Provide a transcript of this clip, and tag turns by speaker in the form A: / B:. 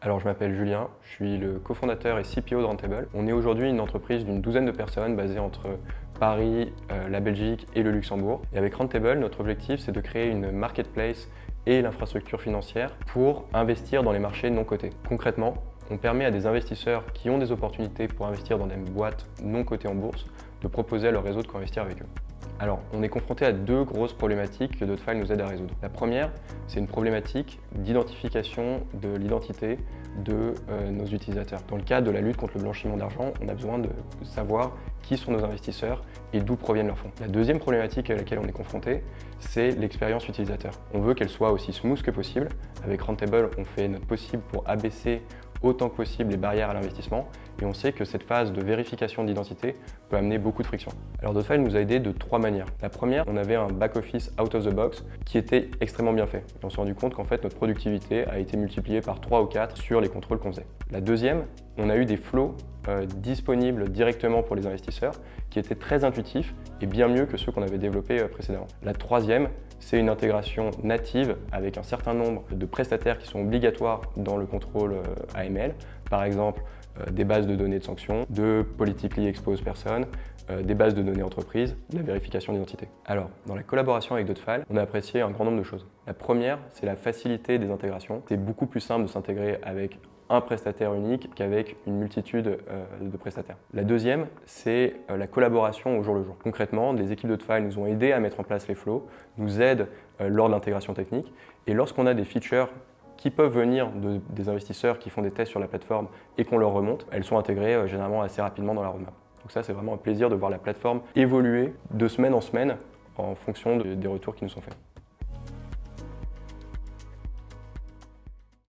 A: Alors je m'appelle Julien, je suis le cofondateur et CPO de Rentable. On est aujourd'hui une entreprise d'une douzaine de personnes basée entre Paris, la Belgique et le Luxembourg. Et avec Rentable, notre objectif c'est de créer une marketplace et l'infrastructure financière pour investir dans les marchés non cotés. Concrètement, on permet à des investisseurs qui ont des opportunités pour investir dans des boîtes non cotées en bourse de proposer à leur réseau de co-investir avec eux. Alors, on est confronté à deux grosses problématiques que Dotfile nous aide à résoudre. La première, c'est une problématique d'identification de l'identité de nos utilisateurs. Dans le cadre de la lutte contre le blanchiment d'argent, on a besoin de savoir qui sont nos investisseurs et d'où proviennent leurs fonds. La deuxième problématique à laquelle on est confronté, c'est l'expérience utilisateur. On veut qu'elle soit aussi smooth que possible. Avec Rentable, on fait notre possible pour abaisser autant que possible les barrières à l'investissement et on sait que cette phase de vérification d'identité peut amener beaucoup de friction. Alors Dotfile nous a aidé de trois manières. La première, on avait un back-office out of the box qui était extrêmement bien fait. Et on s'est rendu compte qu'en fait notre productivité a été multipliée par 3 ou 4 sur les contrôles qu'on faisait. La deuxième, on a eu des flows disponibles directement pour les investisseurs qui étaient très intuitifs et bien mieux que ceux qu'on avait développés précédemment. La troisième, c'est une intégration native avec un certain nombre de prestataires qui sont obligatoires dans le contrôle AML. Par exemple, des bases de données de sanctions, de politically exposed personnes, des bases de données entreprises, de la vérification d'identité. Alors, dans la collaboration avec Dotfile, on a apprécié un grand nombre de choses. La première, c'est la facilité des intégrations. C'est beaucoup plus simple de s'intégrer avec un prestataire unique qu'avec une multitude de prestataires. La deuxième, c'est la collaboration au jour le jour. Concrètement, les équipes Dotfile nous ont aidés à mettre en place les flows, nous aident lors de l'intégration technique, et lorsqu'on a des features qui peuvent venir des investisseurs qui font des tests sur la plateforme et qu'on leur remonte, elles sont intégrées généralement assez rapidement dans la roadmap. Donc ça, c'est vraiment un plaisir de voir la plateforme évoluer de semaine en semaine en fonction des retours qui nous sont faits.